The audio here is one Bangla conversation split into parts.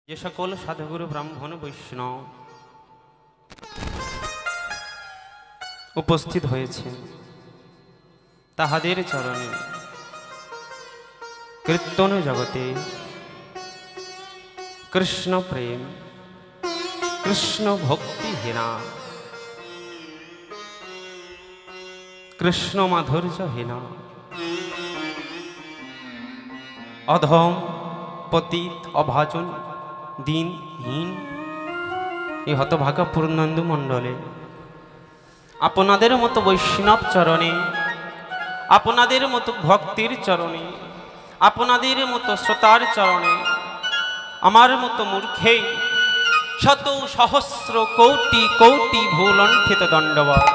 যে সকল সাধুগুরু ব্রাহ্মণ বৈষ্ণব উপস্থিত হয়েছে তাহাদের চরণে কীর্তন জগতে কৃষ্ণ প্রেম কৃষ্ণ ভক্তি হীনা কৃষ্ণ মাধুর্য হীনা অধম পতিত অভাজন দিনহীন এই হতভাগা পূর্ণানন্দ মণ্ডলে আপনাদের মতো বৈষ্ণব চরণে, আপনাদের মতো ভক্তির চরণে, আপনাদের মতো শ্রোতার চরণে আমার মতো মূর্খে শত সহস্র কোটি কোটি ভুলণ্ঠিত দণ্ডবৎ।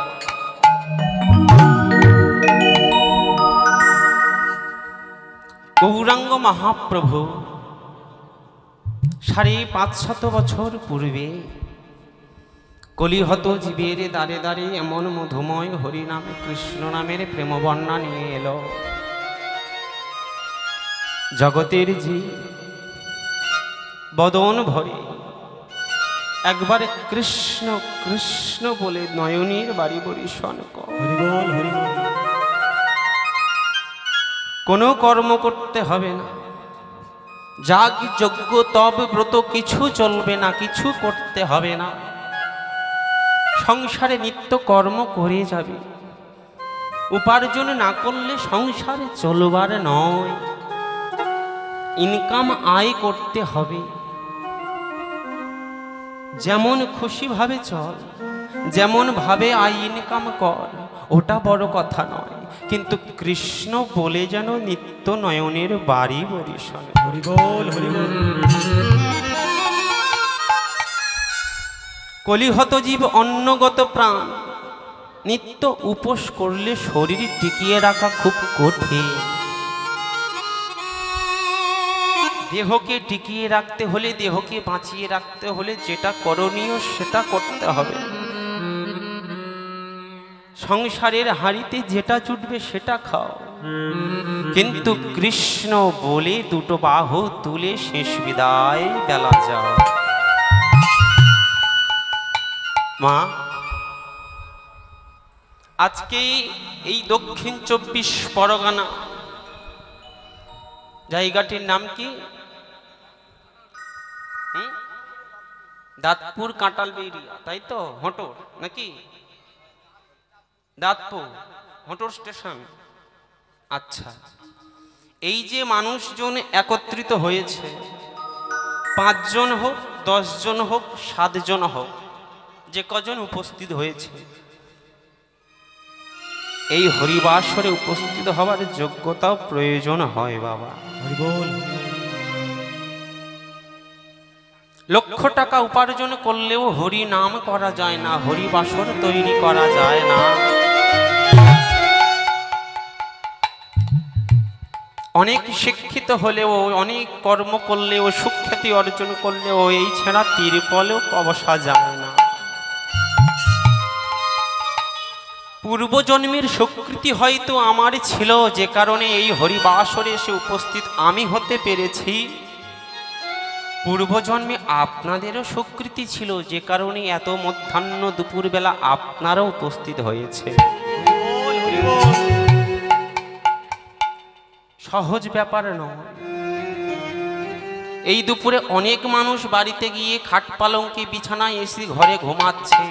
গৌরাঙ্গ মহাপ্রভু 550 বছর পূর্বে কলিহত জীবের দ্বারে দ্বারে এমন মধুময় হরিনাম কৃষ্ণ নামের প্রেমবর্ণা নিয়ে এলো। জগতের জীব বদন ভরে একবার কৃষ্ণ কৃষ্ণ বলে নয়নীর বাড়ি বরিশন হরিবল হরিবল। কোনো কর্ম করতে হবে না, যাগ যজ্ঞ তব ব্রত কিছু চলবে না, কিছু করতে হবে না। সংসারে নিত্য কর্ম করে যাবে। উপার্জন না করলে সংসারে চলবার নয়, ইনকাম আয় করতে হবে। যেমন খুশি ভাবে চল, যেমন ভাবে আয় ইনকাম কর, ওটা বড় কথা নয়, কিন্তু কৃষ্ণ বলে যেন নিত্য নয়নের বাড়ি বরিশন হরিবল হরিবল। কলিহত জীব অন্নগত প্রাণ, নিত্য উপোস করলে শরীর টিকিয়ে রাখা খুব কঠিন। দেহকে টিকিয়ে রাখতে হলে, দেহকে বাঁচিয়ে রাখতে হলে যেটা করণীয় সেটা করতে হবে। সংসারের হাঁড়িতে যেটা জুটবে সেটা খাও, কিন্তু কৃষ্ণ বলে দুটো বাহু তুলে শেষ বিদায় বেলা যাও। মা, আজকে এই দক্ষিণ 24 পরগনা জায়গাটির নাম কি? দাঁতপুর কাঁটালবেড়িয়া, তাই তো? হোটর নাকি? দাঁতপুর হোটর স্টেশন। আচ্ছা, এই যে মানুষজন একত্রিত হয়েছে, 5 জন হোক, 10 জন হোক, 7 জন হোক, যে কজন উপস্থিত হয়েছে, এই হরিবাসরে উপস্থিত হওয়ার যোগ্যতাও প্রয়োজন হয় বাবা। হরিবল। লক্ষ টাকা উপার্জন করলেও হরি নাম করা যায় না, হরিবাসর তৈরি করা যায় না। অনেক শিক্ষিত হলেও, অনেক কর্ম করলেও, সুখ্যাতি অর্জন করলেও এই ছেঁড়া তিরপলেও বসা যায় না। পূর্বজন্মের স্বীকৃতি হয়তো আমার ছিল, যে কারণে এই হরিবাসরে এসে উপস্থিত আমি হতে পেরেছি। পূর্বজন্মে আপনাদেরও স্বীকৃতি ছিল, যে কারণে এত মধ্যাহ্ন দুপুরবেলা আপনারাও উপস্থিত হয়েছে। সহজ ব্যাপার নয়। এই দুপুরে অনেক মানুষ বাড়িতে গিয়ে খাট পালঙ্কে বিছানায় এসে ঘরে ঘুমাচ্ছে,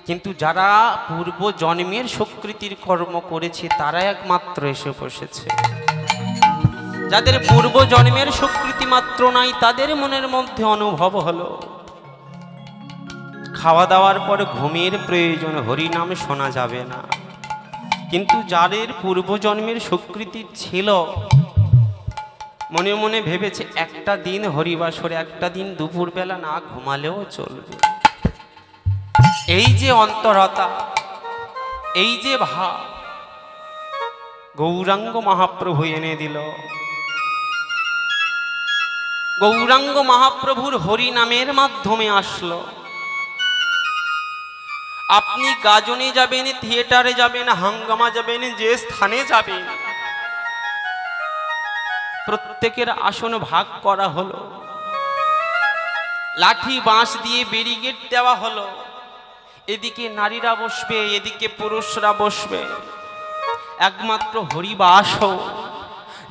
কিন্তু যারা পূর্ব জন্মের স্বীকৃতির কর্ম করেছে তারা একমাত্র এসে বসেছে। যাদের পূর্ব জন্মের স্বীকৃতি মাত্র নাই, তাদের মনের মধ্যে অনুভব হলো খাওয়া দাওয়ার পর ঘুমের প্রয়োজন, হরিনাম শোনা যাবে না। কিন্তু যাদের পূর্ব জন্মের স্বীকৃতি ছিল, মনে মনে ভেবেছে একটা দিন হরিবাসরে, একটা দিন দুপুরবেলা না ঘুমালেও চলবে। এই যে অন্তরতা, এই যে ভাব গৌরাঙ্গ মহাপ্রভু এনে দিল। গৌরাঙ্গ মহাপ্রভুর হরি নামের মাধ্যমে আসলো। আপনি গাজনে যাবেন, থিয়েটারে যাবেন, হাঙ্গামা যাবেন, যে স্থানে যাবেন, প্রত্যেকের আসন ভাগ করা হলো। লাঠি বাঁশ দিয়ে ব্যারিকেড দেওয়া হলো, এদিকে নারীরা বসবে, এদিকে পুরুষরা বসবে। একমাত্র হরিবাস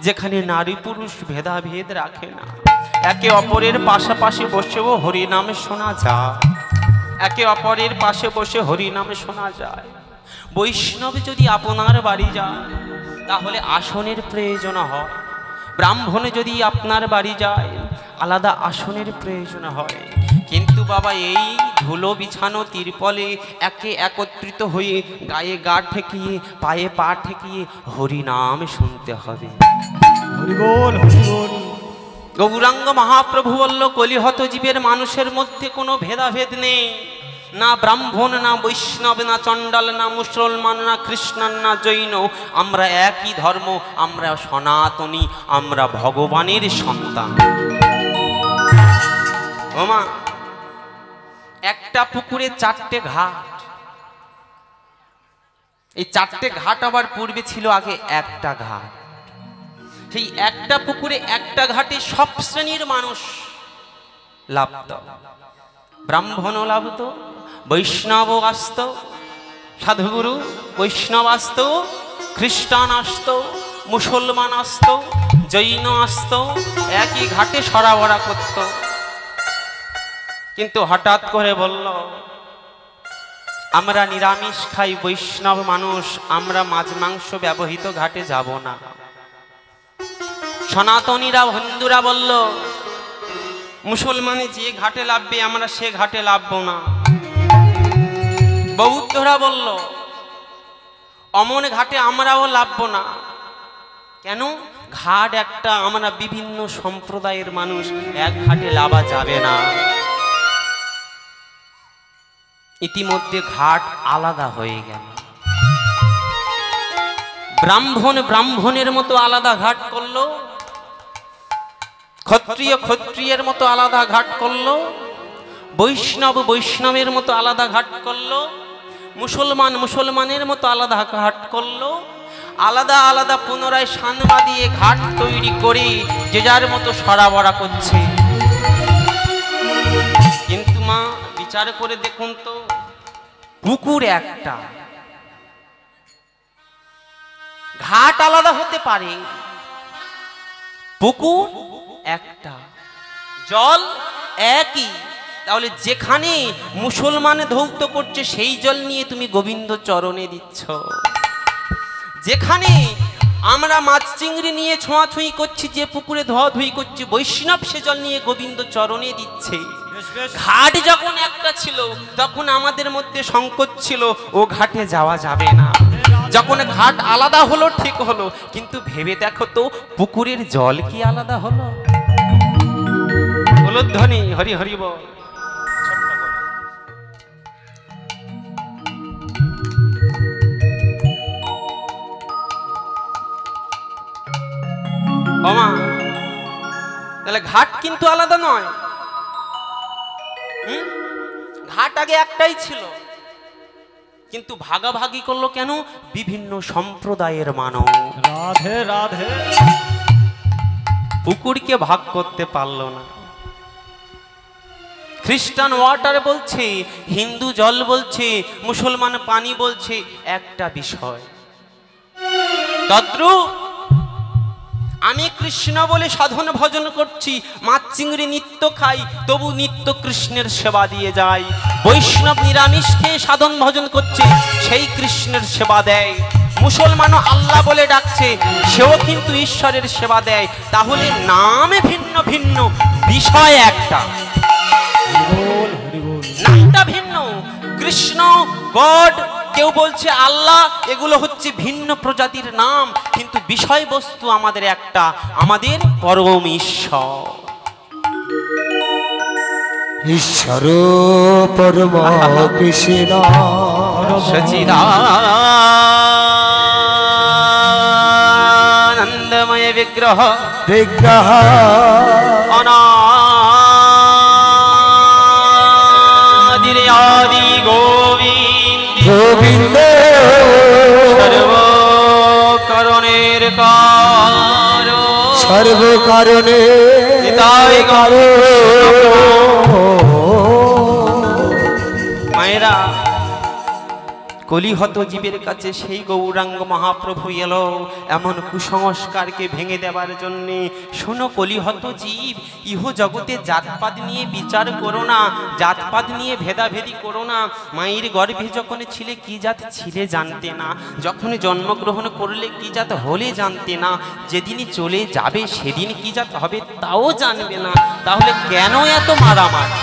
যেখানে নারী পুরুষ ভেদাভেদ রাখে না, একে অপরের পাশাপাশি বসেও হরিনামে শোনা যায়, একে অপরের পাশে বসে হরিনামে শোনা যায়। বৈষ্ণব যদি আপনার বাড়ি যায় তাহলে আসনের প্রয়োজন হয়, ব্রাহ্মণ যদি আপনার বাড়ি যায় আলাদা আসনের প্রয়োজন হয়। কিন্তু বাবা এই ধুলো বিছানো তিরপলে একে একত্রিত হয়ে গায়ে গা ঠেকিয়ে পায়ে পা ঠেকিয়ে হরিনাম শুনতে হবে। গৌরাঙ্গ মহাপ্রভু বলল, কলিহত জীবের মানুষের মধ্যে কোনো ভেদাভেদ নেই, না ব্রাহ্মণ, না বৈষ্ণব, না চণ্ডাল, না মুসলমান, না খ্রিস্টান, না জৈন। আমরা একই ধর্ম, আমরা সনাতনী, আমরা ভগবানের সন্তান। ওমা, একটা পুকুরে 4টে ঘাট, এই 4টে ঘাট আবার পূর্বে ছিল আগে একটা ঘাট। সেই একটা পুকুরে একটা ঘাটে সব শ্রেণীর মানুষ লাভত, ব্রাহ্মণও লাভত, বৈষ্ণব আসত, সাধুগুরু বৈষ্ণব আসত, খ্রিস্টান আসত, মুসলমান আসত, জৈন আসত, একই ঘাটে সরাবরা করত। কিন্তু হঠাৎ করে বলল, আমরা নিরামিষ খাই, বৈষ্ণব মানুষ, আমরা মাছ মাংস ব্যবহৃত ঘাটে যাব না। সনাতনীরা হিন্দুরা বলল, মুসলমানে যে ঘাটে লাভবে আমরা সে ঘাটে লাভবো না। বৌদ্ধরা বলল, অমন ঘাটে আমরাও লাভবো না। কেন? ঘাট একটা, আমরা বিভিন্ন সম্প্রদায়ের মানুষ, এক ঘাটে লাভা যাবে না। ইতিমধ্যে ঘাট আলাদা হয়ে গেল। ব্রাহ্মণ ব্রাহ্মণের মতো আলাদা ঘাট করলো, ক্ষত্রিয় ক্ষত্রিয়ের মতো আলাদা ঘাট করলো, বৈষ্ণব বৈষ্ণবের মতো আলাদা ঘাট করলো, মুসলমান মুসলমানের মতো আলাদা ঘাট করলো। আলাদা আলাদা পুনরায় সানবা দিয়ে ঘাট তৈরি করে যে যার মতো সরাবরা করছে। কিন্তু মা বিচার করে দেখুন তো, পুকুর একটা, ঘাট আলাদা হতে পারে, পুকুর একটা, জল একই। তাহলে যেখানে মুসলমান ধৌত করছে সেই জল নিয়ে তুমি গোবিন্দ চরণে দিচ্ছ, যেখানে আমরা মাছ চিংড়ি নিয়ে ছোঁয়াছুঁই করছি, যে পুকুরে ধোয়াধুয়ি করছি, বৈষ্ণব সে জল নিয়ে গোবিন্দ চরণে দিচ্ছে। ঘাট যখন একটা ছিল তখন আমাদের মধ্যে সংকোচ ছিল, ও ঘাটে যাওয়া যাবে না। যখন ঘাট আলাদা হলো ঠিক হলো, কিন্তু ভেবে দেখো তো পুকুরের জল কি আলাদা হলো? ধ্বনি হরি হরি বল। ওমা, তাহলে ঘাট কিন্তু আলাদা নয়। ঘাট আগে একটাই ছিল, কিন্তু ভাগাভাগি করলো কেন? বিভিন্ন সম্প্রদায়ের মানুষ। রাধে রাধে। পুকুরকে ভাগ করতে পারলো না। খ্রিস্টান ওয়াটার বলছে, হিন্দু জল বলছে, মুসলমান পানি বলছে, একটা বিষয়। তদ্রূপ আমি কৃষ্ণ বলে সাধন ভজন করছি, মাছ চিংড়ি নিত্য খাই, তবু নিত্য কৃষ্ণের সেবা দিয়ে যাই। বৈষ্ণব নিরামিষ খেয়ে সাধন ভজন করছে, সেই কৃষ্ণের সেবা দেয়। মুসলমানও আল্লাহ বলে ডাকছে, সেও কিন্তু ঈশ্বরের সেবা দেয়। তাহলে নামে ভিন্ন ভিন্ন, বিষয় একটা, নামটা ভিন্ন। কৃষ্ণ, গড, কেউ বলছে আল্লাহ, এগুলো হচ্ছে ভিন্ন প্রজাতির নাম, কিন্তু বিষয়বস্তু আমাদের একটা, আমাদের পরম ঈশ্বর। ঈশ্বর পরম কৃষ্ণ সচিদানন্দময় বিগ্রহ বিগ্রহ অনাদি গোবিন্দ গোবিন্দ সর্বকরণের কারণ, সর্বকারণে তাই কারণ কলিহত জীবের কাছে সেই গৌরাঙ্গ মহাপ্রভু এলো এমন কুসংস্কারকে ভেঙে দেবার জন্যে। শোনো কলিহত জীব, ইহ জগতে জাতপাত নিয়ে বিচার করো না, জাতপাত নিয়ে ভেদাভেদি করো না। মায়ের গর্ভে যখন ছিলে কি জাত ছিলে জানতে না, যখন জন্মগ্রহণ করলে কি জাত হলে জানতে না, যেদিনই চলে যাবে সেদিন কি জাত হবে তাও জানবে না। তাহলে কেন এত মারামারি?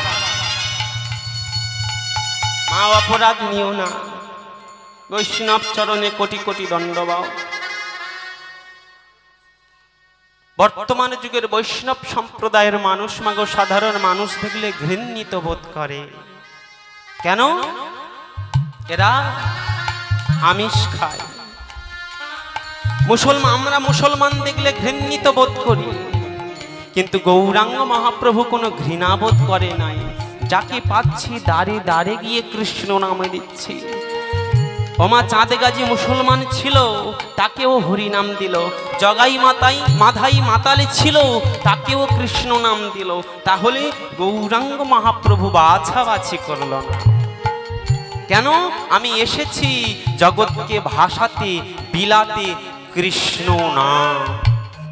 মা অপরাধ নিও না, বৈষ্ণব চরণে কোটি কোটি দণ্ডবাও। বর্তমান যুগের বৈষ্ণব সম্প্রদায়ের মানুষ মাগো সাধারণ মানুষ দেখলে ঘৃণিত বোধ করে। কেন? এরা আমিষ খায়। আমরা মুসলমান দেখলে ঘৃণিত বোধ করি, কিন্তু গৌরাঙ্গ মহাপ্রভু কোনো ঘৃণা বোধ করে নাই। যাকে পাচ্ছি দাঁড়ে দাঁড়ে গিয়ে কৃষ্ণ নামে দিচ্ছি। ওমা চাঁদ গাজী মুসলমান ছিল, তাকেও হরি নাম দিল। জগাই মাধাই মাতালে ছিল, তাকেও কৃষ্ণ নাম দিল। তাহলে গৌরাঙ্গ মহাপ্রভু বাছাবাছি করল না কেন? আমি এসেছি জগৎকে ভাসাতে বিলাতে কৃষ্ণ নাম।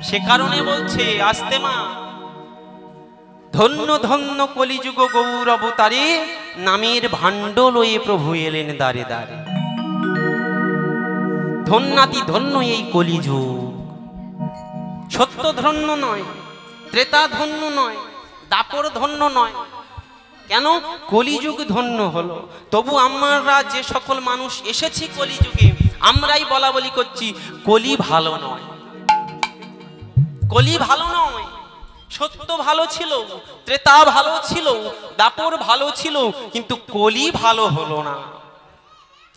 সে কারণে বলছে আস্তে মা, ধন্য ধন্য কলিযুগ গৌর অবতারে, নামের ভাণ্ড লয়ে প্রভু এলেন দাঁড়ে দাঁড়ে। ধন্যাতি ধন্য এই কলিযুগ। সত্য ধন্য নয়, ত্রেতা ধন্য নয়, দাপর ধন্য নয়। কেন? কলিযুগ ধন্য হলো। তবু আমরা যে সকল মানুষ এসেছি কলিযুগে, আমরাই বলা বলি করছি কলি ভালো নয়, কলি ভালো নয়। সত্য ভালো ছিল, ত্রেতা ভালো ছিল, দাপর ভালো ছিল, কিন্তু কলি ভালো হলো না।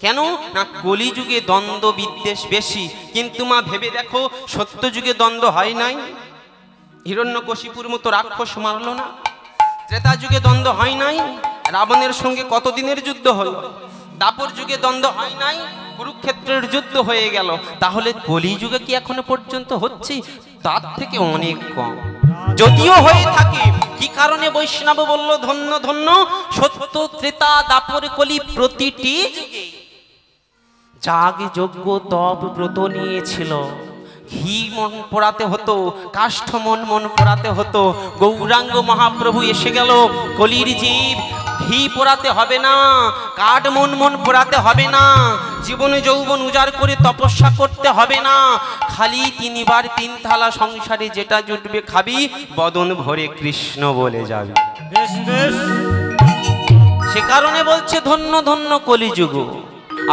কেন না? কলিযুগে দ্বন্দ্ব বিদ্বেষ বেশি। কিন্তু মা ভেবে দেখো, সত্য যুগে দ্বন্দ্ব হয় নাই? হিরণ্যকশিপুর মতো রাক্ষস মারল না? ত্রেতা যুগে দ্বন্দ্ব হয় নাই? রাবণের সঙ্গে কতদিনের যুদ্ধ হলো? দাপর যুগে দ্বন্দ্ব হয় নাই? কুরুক্ষেত্রের যুদ্ধ হয়ে গেল। তাহলে কলিযুগে কি এখনো পর্যন্ত হচ্ছে? তার থেকে অনেক কম। যদিও হয়ে থাকে, কি কারণে বৈষ্ণব বলল ধন্য ধন্য? সত্য ত্রেতা দাপর কলি প্রতিটি যুগে যাগ যজ্ঞ তপ ব্রত নিয়েছিল। ঘি মন পোড়াতে হতো, কাষ্ঠ মন পোড়াতে হতো। গৌরাঙ্গ মহাপ্রভু এসে গেল, কলির জীব ঘি পোড়াতে হবে না, কাঠ মন পোড়াতে হবে না, জীবনে যৌবন উজাড় করে তপস্যা করতে হবে না। খালি তিনবার তিন থালা সংসারে যেটা জুটবে খাবি, বদন ভরে কৃষ্ণ বলে যাবি। সে কারণে বলছে ধন্য ধন্য কলিযুগ।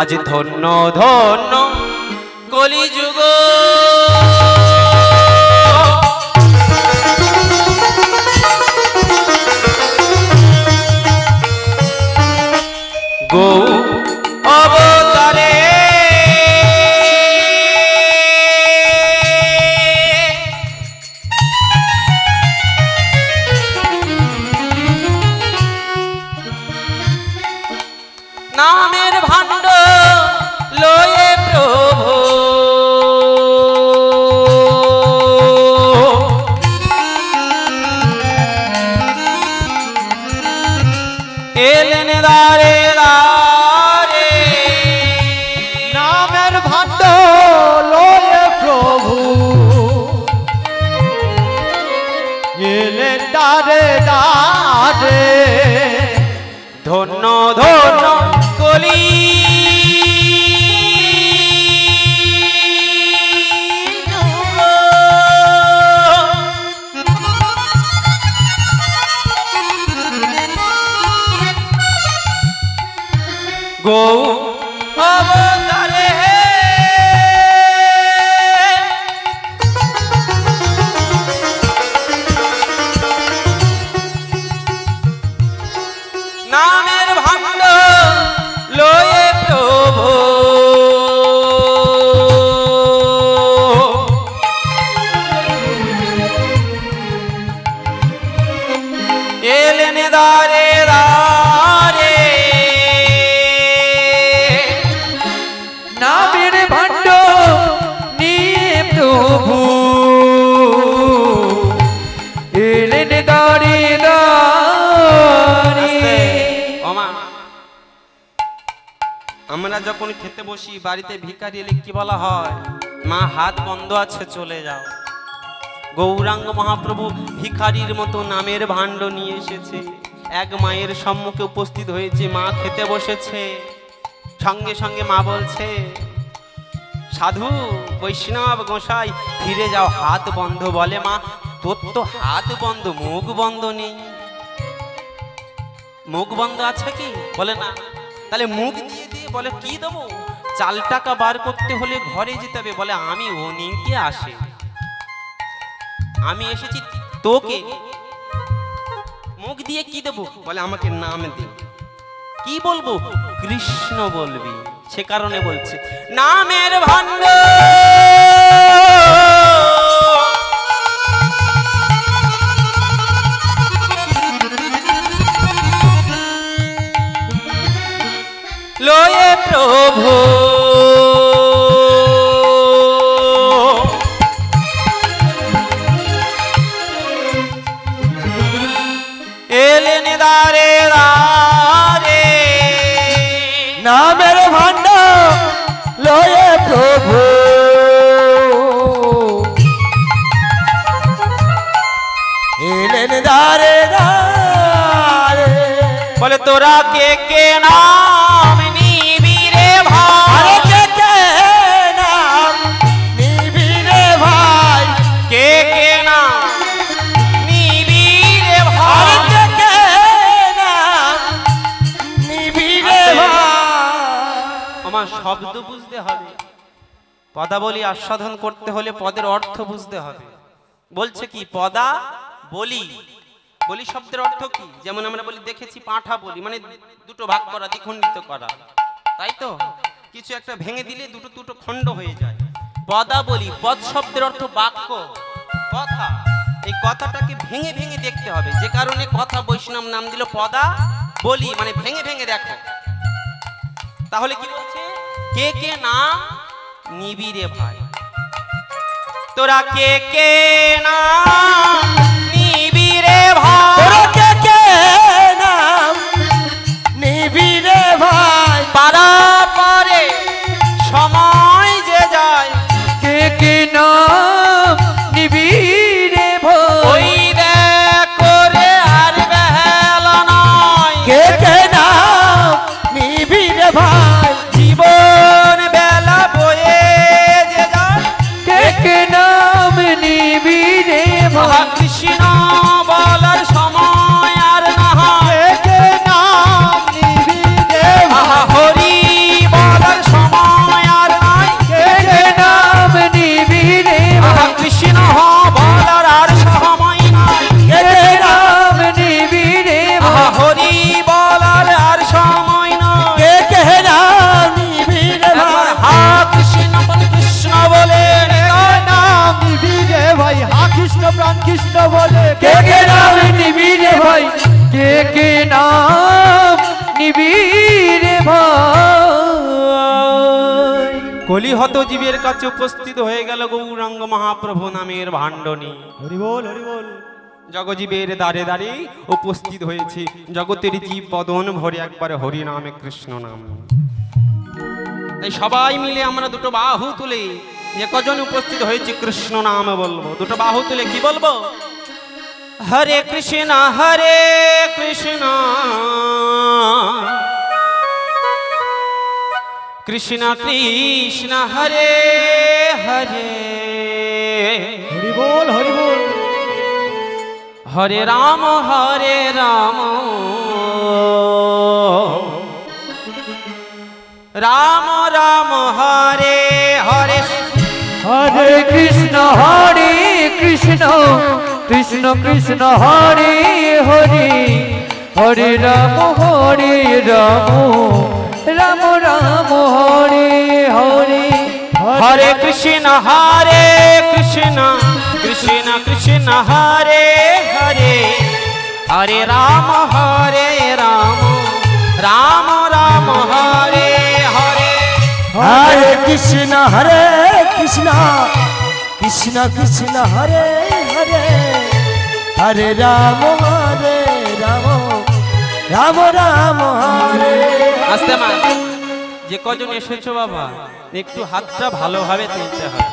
আজ ধন্য ধন্য কলিযুগ। গৌ অবতারে নামের ভাণ্ড লয়ে প্রভু এলেন দাঁড়ে দাঁড়ে। নামের ভাণ্ড লয়ে প্রভু এলেন দাঁড়ে দাঁড়ে। ধন্য ধন্য কলি গৌ অবতারে নামের ভাণ্ড লয়ে প্রভু এলেন দাঁড়ে দাঁড়ে। নামের ভাণ্ড নিয়ে প্রভু এলেন দাঁড়ে দাঁড়ে। আমরা আমরা যখন খেতে বসি বাড়িতে ভিখারি এলে কি বলা হয়? মা হাত বন্ধ আছে চলে যাও। গৌরাঙ্গ মহাপ্রভু ভিখারির মতো নামের ভাণ্ড নিয়ে এসেছে, এক মায়ের সম্মুখে উপস্থিত হয়েছে, মা খেতে বসেছে, সঙ্গে সঙ্গে মা বলছে, সাধু বৈষ্ণব গোসাই ফিরে যাও, হাত বন্ধ। বলে মা, তোর তো হাত বন্ধ, মুখ বন্ধ নেই। মুখ বন্ধ আছে কি? বলে না। তাহলে মুখ দিয়ে দিয়ে বলে কি দেবো? চাল টাকা বার করতে হলে ঘরে যেতে হবে। বলে আমি ও নিয়ে আসে, আমি এসেছি তোকে, মুখ দিয়ে কি দেবো? বলে আমাকে নাম দে। কি বলবো? কৃষ্ণ বলবি। সে কারণে বলছে নামের ভাণ্ড লয়ে প্রভু এলেন দারে দারে, নামের ভাণ্ড লয়ে প্রভু এলেন দারে দারে। বলে তোরা কে কে নাম নিবি রে ভাই? কে কে নাম নিবি রে ভাই? কে কে নাম নিবি রে ভাই? কে কে নাম নিবি রে ভাই? আমার শব্দ বুঝতে হবে, পদাবলী আস্বাদন করতে হলে পদের অর্থ বুঝতে হবে। বলছে কি পদা বলি, বলি শব্দের অর্থ কি? যেমন আমরা বলি দেখেছি পাঁঠা বলি, মানে দুটো ভাগ করা, দ্বিখণ্ডিত করা, তাই তো? কিছু একটা ভেঙে দিলে দুটো দুটো খণ্ড হয়ে যায়। পদা বলি, পদ শব্দের অর্থ বাক্য, কথা। এই কথাটাকে ভেঙে ভেঙে দেখতে হবে, যে কারণে কথা বৈষ্ণব নাম দিল পদা বলি, মানে ভেঙে ভেঙে দেখো। তাহলে কি বলছে? কে কে নাম নিবি রে ভাই? তোরা কে কে নাম নিবি রে ভাই? তোরা কে কে নাম নিবি রে ভাই? পারা পারে সময় যে যায়, কে কে নাম নিবি রে ভাই? ওই দেখ করে আর বেলা নয়। কে কে নাম নিবি রে ভাই? জীবন বেলা বয়ে যে যায়, কে কে নাম নিবি রে ভাই? কৃষ্ণ বলার সময় আর না হয়। কে কে নাম নিবি রে ভাই? হরি বলার সময় আর নয়। কে কে নাম নিবি রে ভাই? কৃষ্ণ বলার আর সময় নয়। কে কে নাম নিবি রে ভাই? হরি বলার আর সময় নয়। কে কে নাম নিবি রে ভাই? হা কৃষ্ণ বলে কৃষ্ণ বলে নাম নিবি রে ভাই? হা কৃষ্ণ প্রাণ কৃষ্ণ বলে কে কে নাম নিবি রে ভাই? কে কে নাম নিবি রে ভাই? কলিহত জীবের কাছে উপস্থিত হয়ে গেল গৌরাঙ্গ মহাপ্রভু নামের ভাণ্ডনী। হরি বল হরি বল। জগজীবের দ্বারে দ্বারে উপস্থিত হয়েছে, জগতের জীব বদন ভরে একবারে হরি নামে কৃষ্ণ নাম। তাই সবাই মিলে আমরা দুটো বাহু তুলে, যে কজন উপস্থিত হয়েছে কৃষ্ণ নাম বলবো। দুটো বাহু তুলে কি বলবো? হরে কৃষ্ণ হরে কৃষ্ণ কৃষ্ণ কৃষ্ণ হরে হরে, হরি বল হরি বল। হরে রাম রাম রাম হরে হরে, হরে কৃষ্ণ কৃষ্ণ কৃষ্ণ হরে হরে, হরে রাম রাম রাম হরে হরে। হরে কৃষ্ণ কৃষ্ণ কৃষ্ণ হরে হরে, হরে রাম রাম রাম হরে হরে। হরে কৃষ্ণ কৃষ্ণ কৃষ্ণ হরে হরে, হরে রাম রাম রাম হরে। আস্তে মা, যে কজন এসেছো বাবা, একটু হাতটা ভালোভাবে তুলতে হবে।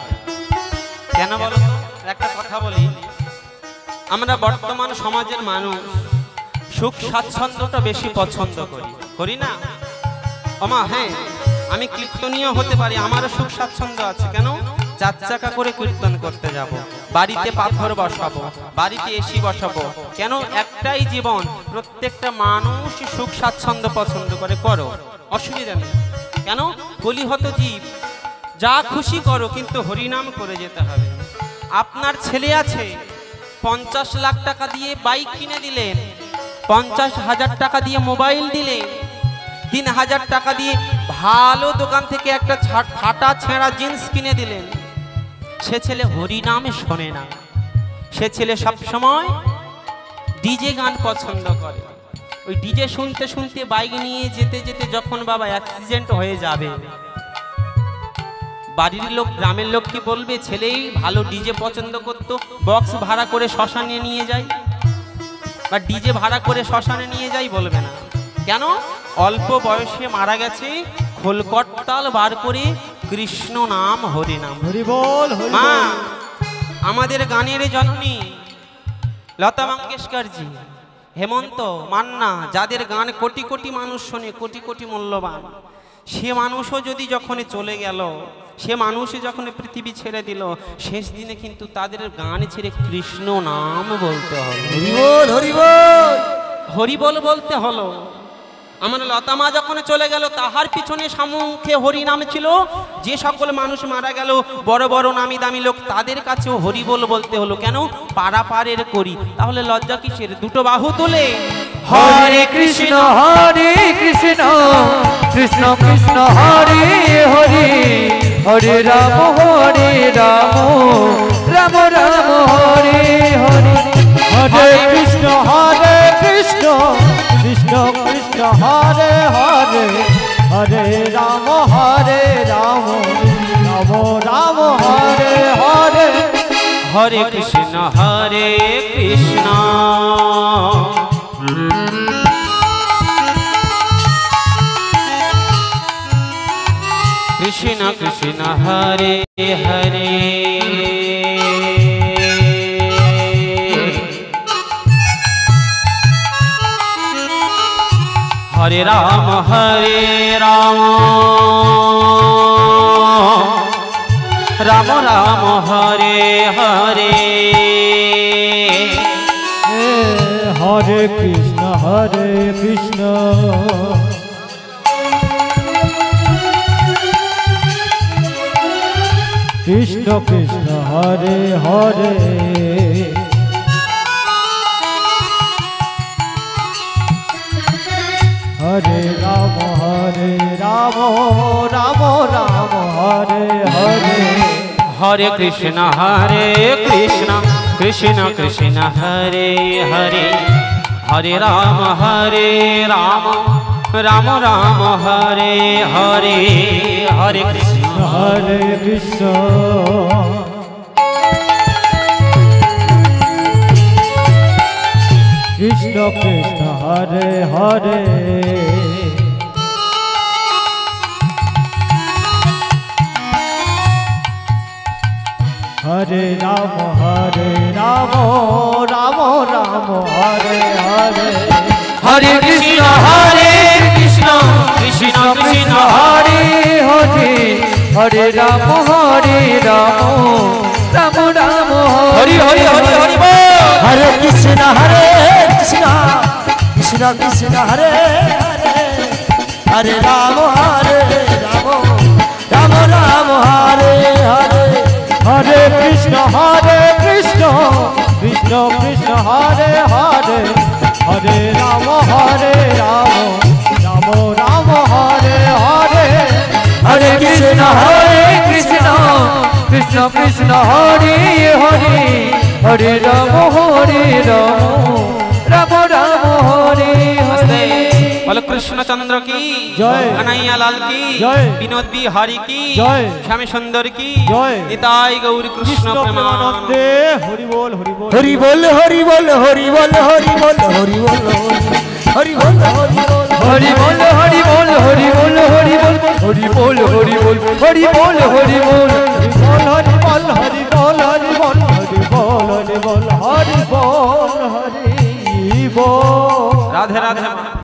কেন বলো তো? একটা কথা বলি, আমরা বর্তমান সমাজের মানুষ সুখ স্বাচ্ছন্দ্যটা বেশি পছন্দ করি না? ওমা হ্যাঁ, আমি কীর্তনীয় হতে পারি, আমারও সুখ স্বাচ্ছন্দ্য আছে। কেন? 4 চাকা করে কীর্তন করতে যাব, বাড়িতে পাথর বসাবো, বাড়িতে এসি বসাবো। কেন? একটাই জীবন, প্রত্যেকটা মানুষ সুখ স্বাচ্ছন্দ্য পছন্দ করে, করো, অসুবিধা নেই। কেন? কলিহত জীব, যা খুশি করো, কিন্তু হরিনাম করে যেতে হবে। আপনার ছেলে আছে, 50 লাখ টাকা দিয়ে বাইক কিনে দিলেন, 50,000 টাকা দিয়ে মোবাইল দিলেন, 3,000 টাকা দিয়ে ভালো দোকান থেকে একটা ফাটা ছেঁড়া জিন্স কিনে দিলেন, সে ছেলে হরিনামে শোনে না। সে ছেলে সবসময় ডিজে গান পছন্দ করে। ওই ডিজে শুনতে শুনতে বাইক নিয়ে যেতে যেতে যখন বাবা অ্যাক্সিডেন্ট হয়ে যাবে, বাড়ির লোক, গ্রামের লোক কি বলবে? ছেলেই ভালো ডিজে পছন্দ করতো, বক্স ভাড়া করে শ্মশানে নিয়ে যায়, বা ডিজে ভাড়া করে শ্মশানে নিয়ে যাই, বলবে না। কেন? অল্প বয়সে মারা গেছে, খোলকট্টাল বার করে কৃষ্ণ নাম, হরি নাম। হরি বল, মা, আমাদের গানের জননী লতা মঙ্গেশকরজি, হেমন্ত, মান্না, যাদের গান কোটি কোটি মানুষ শোনে, কোটি কোটি মূল্যবান, সে মানুষও যদি যখন চলে গেল, সে মানুষই যখন পৃথিবী ছেড়ে দিল, শেষ দিনে কিন্তু তাদের গান ছেড়ে কৃষ্ণ নাম বলতে হলো, হরি বল, হরি বল, হরি বল বলতে হলো। আমার লতা মা যখন চলে গেল, তাহার পিছনে সম্মুখে হরি নাম ছিল। যে সকল মানুষ মারা গেল, বড় বড় নামি দামি লোক, তাদের কাছেও হরি বল বলতে হলো। কেন? পারাপারের করি। তাহলে লজ্জা কিসের? দুটো বাহু তুলে হরে কৃষ্ণ, হরে কৃষ্ণ, কৃষ্ণ কৃষ্ণ হরে হরে, হরে রাম, রাম রাম হরে হরে। হরে কৃষ্ণ, হরে কৃষ্ণ, কৃষ্ণ কৃষ্ণ হরে হরে, হরে রাম, রাম রাম হরে হরে। হরে কৃষ্ণ, হরে কৃষ্ণ, কৃষ্ণ কৃষ্ণ হরে হরে, হরে রাম, রাম রাম হরে হরে। হরে কৃষ্ণ, হরে কৃষ্ণ, কৃষ্ণ কৃষ্ণ হরে হরে, হরে রাম, রাম রাম হরে হরে। হরে কৃষ্ণ, হরে কৃষ্ণ, কৃষ্ণ কৃষ্ণ হরে হরে, হরে রাম, রাম রাম হরে হরে। হরে কৃষ্ণ, হরে কৃষ্ণ, কৃষ্ণ কৃষ্ণ হরে হরে, হরে রাম, রাম রাম হরে হরে। হরে কৃষ্ণ, হরে কৃষ্ণ, কৃষ্ণ কৃষ্ণ হরে হরে, হরে রাম, রাম রাম হরি হরি হরি হরি বল। হরে কৃষ্ণ, হরে কৃষ্ণ, কৃষ্ণ কৃষ্ণ হরে হরে, হরে রাম, রাম রাম হরে হরে। হরে কৃষ্ণ, কৃষ্ণ কৃষ্ণ হরে হরে, হরে রাম, রাম রাম হরে হরে। হরে কৃষ্ণ, কৃষ্ণ কৃষ্ণ কৃষ্ণ হরে হরে, হরে রাম, রাম রাম হরে হরে। বলো কৃষ্ণচন্দ্র কি জয়, কানাইয়া লাল কি জয়, বিনোদ বিহারী কি জয়, শ্যাম সুন্দর কি জয়, নিতাই গৌর কৃষ্ণ প্রেমানন্দে। হরি বল, হরি বল, হরি বল, হরি বল, হরি বল, হরি বল, হরি বল, হরি বল, হরি বল, হরি বল, হরি বল, হরি বল, হরি বল, হরি হরি বল হরি বল হরি বল হরি বল হরি বল হরি বল হরি বল হরি বল হরি বল। রাধে রাধে।